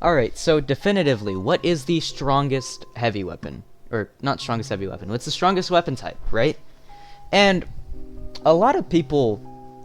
Alright, so definitively, what is the strongest heavy weapon? Or, not strongest heavy weapon, what's the strongest weapon type, right? And a lot of people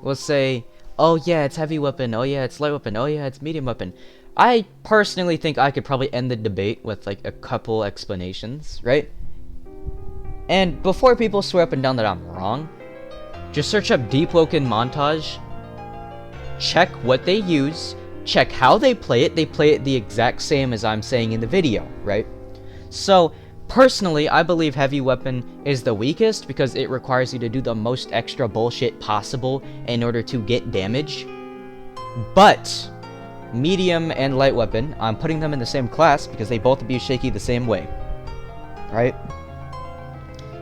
will say, oh yeah, it's heavy weapon, oh yeah, it's light weapon, oh yeah, it's medium weapon. I personally think I could probably end the debate with like a couple explanations, right? And before people swear up and down that I'm wrong, just search up Deepwoken montage, check what they use, check how they play it the exact same as I'm saying in the video, right? So, personally, I believe heavy weapon is the weakest because it requires you to do the most extra bullshit possible in order to get damage. But medium and light weapon, I'm putting them in the same class because they both abuse Shaky the same way, right?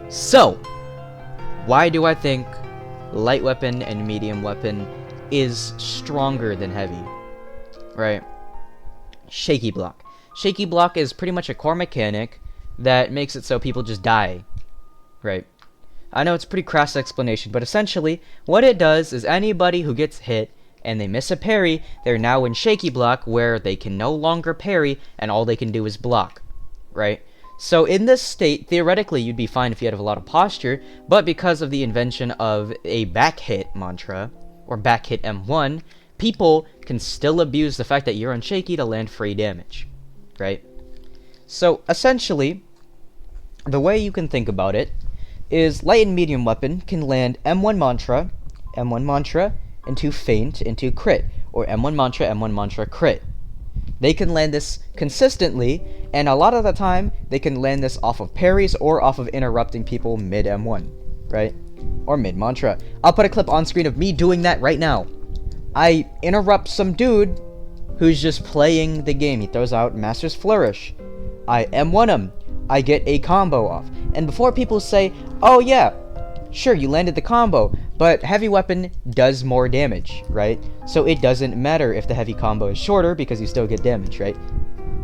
So, why do I think light weapon and medium weapon is stronger than heavy, right? Shaky block. Shaky block is pretty much a core mechanic that makes it so people just die, right? I know it's a pretty crass explanation, but essentially, what it does is anybody who gets hit and they miss a parry, they're now in shaky block where they can no longer parry and all they can do is block, right? So in this state, theoretically, you'd be fine if you had a lot of posture, but because of the invention of a back hit mantra, or back hit M1, people can still abuse the fact that you're on shaky to land free damage, right? So, essentially, the way you can think about it is light and medium weapon can land M1 mantra, into feint, into crit, or M1 mantra, crit. They can land this consistently, and a lot of the time, they can land this off of parries or off of interrupting people mid M1, right? Or mid mantra. I'll put a clip on screen of me doing that right now. I interrupt some dude who's just playing the game. He throws out Master's Flourish. I M1 him. I get a combo off. And before people say, oh yeah, sure, you landed the combo, but heavy weapon does more damage, right? So it doesn't matter if the heavy combo is shorter because you still get damage, right?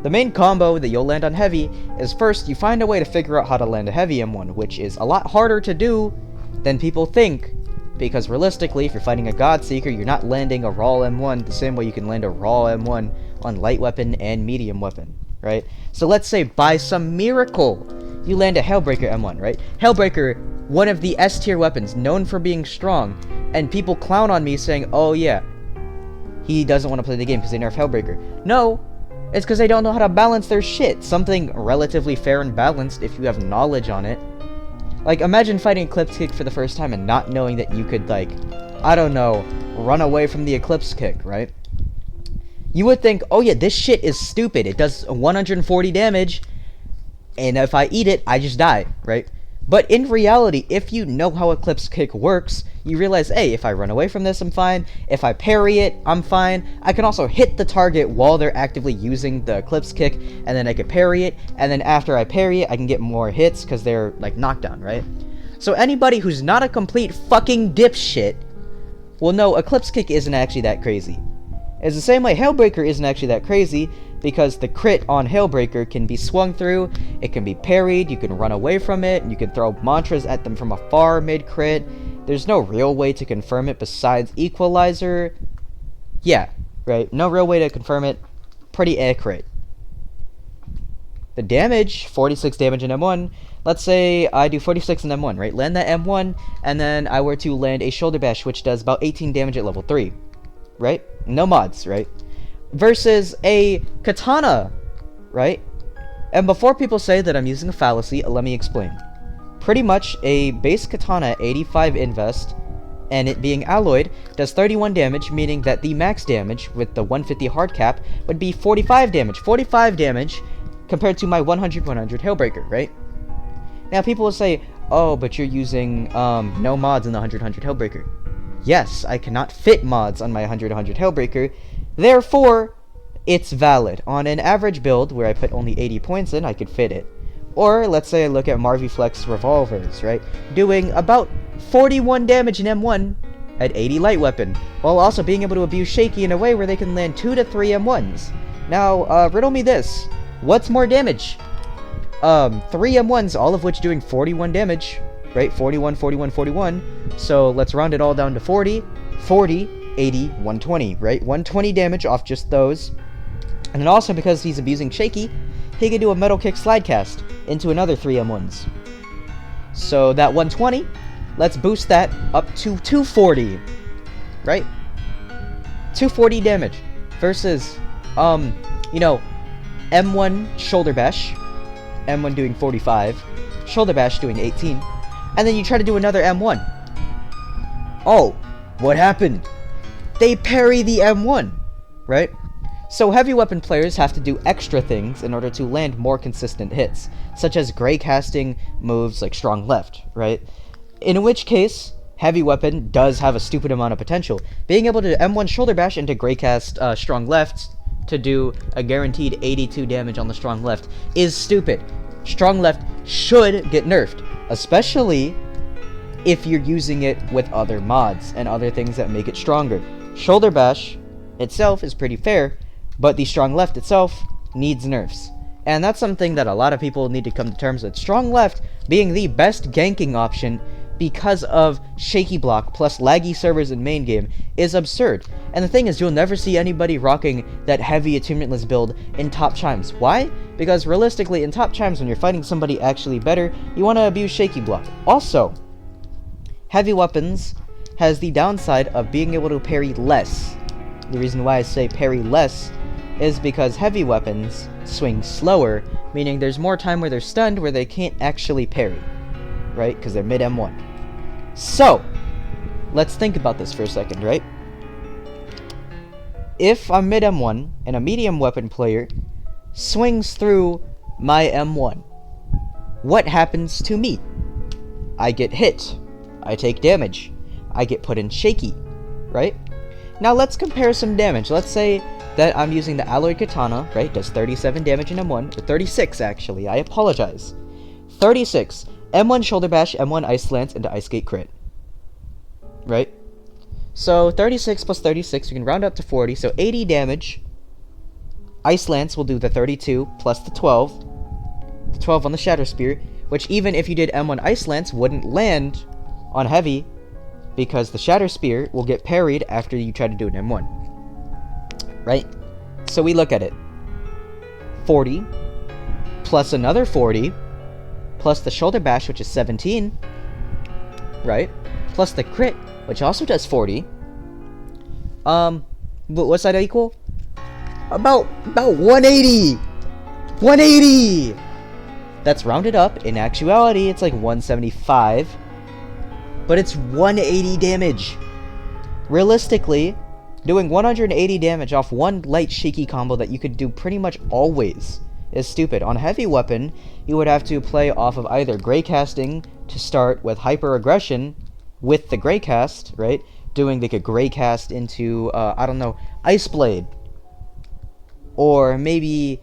The main combo that you'll land on heavy is first, you find a way to figure out how to land a heavy M1, which is a lot harder to do than people think. Because realistically, if you're fighting a Godseeker, you're not landing a raw M1 the same way you can land a raw M1 on light weapon and medium weapon, right? So let's say by some miracle, you land a Hellbreaker M1, right? Hellbreaker, one of the S tier weapons, known for being strong, and people clown on me saying, oh yeah, he doesn't want to play the game because they nerf Hellbreaker. No, it's because they don't know how to balance their shit. Something relatively fair and balanced if you have knowledge on it. Like, imagine fighting Eclipse Kick for the first time and not knowing that you could, like, I don't know, run away from the Eclipse Kick, right? You would think, oh yeah, this shit is stupid. It does 140 damage, and if I eat it, I just die, right? But in reality, if you know how Eclipse Kick works, you realize, hey, if I run away from this, I'm fine. If I parry it, I'm fine. I can also hit the target while they're actively using the Eclipse Kick, and then I can parry it, and then after I parry it, I can get more hits because they're, like, knockdown, right? So anybody who's not a complete fucking dipshit will know Eclipse Kick isn't actually that crazy. It's the same way Hellbreaker isn't actually that crazy, because the crit on Hellbreaker can be swung through, it can be parried, you can run away from it, and you can throw mantras at them from afar mid-crit. There's no real way to confirm it besides Equalizer. Yeah, right, no real way to confirm it. Pretty accurate. The damage, 46 damage in M1. Let's say I do 46 in M1, right? Land that M1, and then I were to land a Shoulder Bash, which does about 18 damage at level 3. Right? No mods, right? Versus a katana, right? And before people say that I'm using a fallacy, let me explain. Pretty much a base katana 85 invest, and it being alloyed, does 31 damage, meaning that the max damage with the 150 hard cap would be 45 damage. 45 damage compared to my 100 Hellbreaker, right? Now people will say, oh, but you're using no mods in the 100 Hellbreaker. Yes, I cannot fit mods on my 100 Hellbreaker, therefore, it's valid. On an average build, where I put only 80 points in, I could fit it. Or, let's say I look at Marviflex revolvers, right? Doing about 41 damage in M1 at 80 light weapon, while also being able to abuse Shaky in a way where they can land 2 to 3 M1s. Now, riddle me this. What's more damage? 3 M1s, all of which doing 41 damage, right? 41, 41, 41. So let's round it all down to 40, 40, 80, 120, right? 120 damage off just those. And then also because he's abusing Shaky, he can do a metal kick slide cast into another 3 M1s. So that 120, let's boost that up to 240, right? 240 damage versus, you know, M1 shoulder bash, M1 doing 45, shoulder bash doing 18, and then you try to do another M1. Oh, what happened? They parry the M1, right? So heavy weapon players have to do extra things in order to land more consistent hits, such as gray casting moves like strong left, right? In which case, heavy weapon does have a stupid amount of potential. Being able to M1 shoulder bash into gray cast strong left to do a guaranteed 82 damage on the strong left is stupid. Strong left should get nerfed, especially if you're using it with other mods and other things that make it stronger. Shoulder bash itself is pretty fair, but the strong left itself needs nerfs. And that's something that a lot of people need to come to terms with. Strong left being the best ganking option because of shaky block plus laggy servers in main game is absurd. And the thing is, you'll never see anybody rocking that heavy attunementless build in top chimes. Why? Because realistically, in top chimes, when you're fighting somebody actually better, you want to abuse shaky block. Also, heavy weapons has the downside of being able to parry less. The reason why I say parry less is because heavy weapons swing slower, meaning there's more time where they're stunned where they can't actually parry, right? Because they're mid M1. So, let's think about this for a second, right? If I'm mid M1 and a medium weapon player swings through my M1, what happens to me? I get hit. I take damage. I get put in shaky, right? Now let's compare some damage. Let's say that I'm using the alloyed katana, right? Does 37 damage in M1, or 36 actually, I apologize. 36, M1 shoulder bash, M1 ice lance into ice gate crit, right? So 36 plus 36, you can round up to 40, so 80 damage. Ice lance will do the 32 plus the 12 on the shatter spear, which even if you did M1 ice lance wouldn't land on heavy, because the shatter spear will get parried after you try to do an M1, right? So we look at it. 40 plus another 40 plus the shoulder bash, which is 17, right? Plus the crit, which also does 40. What's that equal? About 180. 180. That's rounded up. In actuality, it's like 175. But it's 180 damage. Realistically, doing 180 damage off one light shaky combo that you could do pretty much always is stupid. On heavy weapon, you would have to play off of either gray casting to start with hyper aggression with the gray cast, right? Doing like a gray cast into I don't know, ice blade, or maybe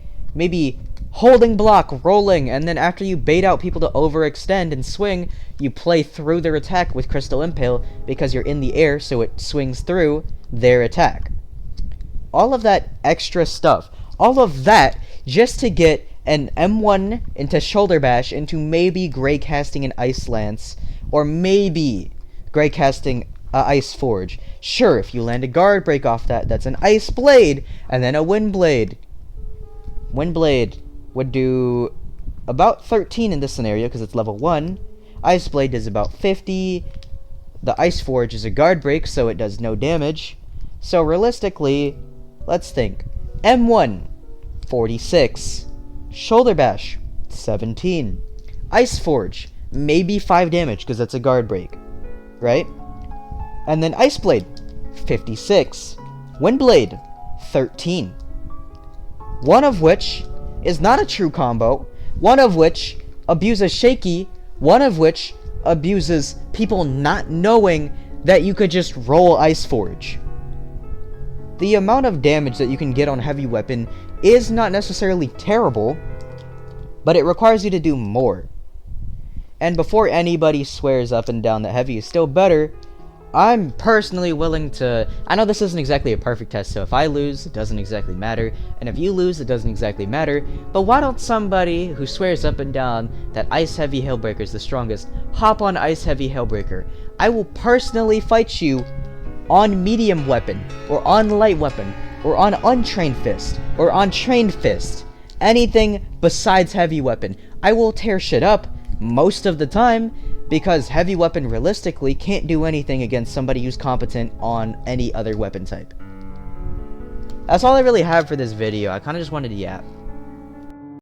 holding block, rolling, and then after you bait out people to overextend and swing, you play through their attack with Crystal Impale because you're in the air, so it swings through their attack. All of that extra stuff, all of that just to get an M1 into shoulder bash into maybe gray casting an ice lance, or maybe gray casting ice forge. Sure, if you land a guard break off that, that's an ice blade, and then a wind blade. Wind blade would do about 13 in this scenario because it's level 1. Ice blade does about 50. The ice forge is a guard break, so it does no damage. So realistically, let's think. M1, 46. Shoulder bash, 17. Ice forge, maybe 5 damage because that's a guard break, right? And then ice blade, 56. Wind blade, 13. One of which is not a true combo, one of which abuses shaky, one of which abuses people not knowing that you could just roll ice forge. The amount of damage that you can get on heavy weapon is not necessarily terrible, but it requires you to do more. And before anybody swears up and down that heavy is still better, I'm personally willing to... I know this isn't exactly a perfect test, so if I lose, it doesn't exactly matter, and if you lose, it doesn't exactly matter, but why don't somebody who swears up and down that Ice Heavy Hailbreaker is the strongest, hop on Ice Heavy Hailbreaker. I will personally fight you on medium weapon, or on light weapon, or on untrained fist, or on trained fist, anything besides heavy weapon, I will tear shit up most of the time, because heavy weapon realistically can't do anything against somebody who's competent on any other weapon type. That's all I really have for this video. I kind of just wanted to yap.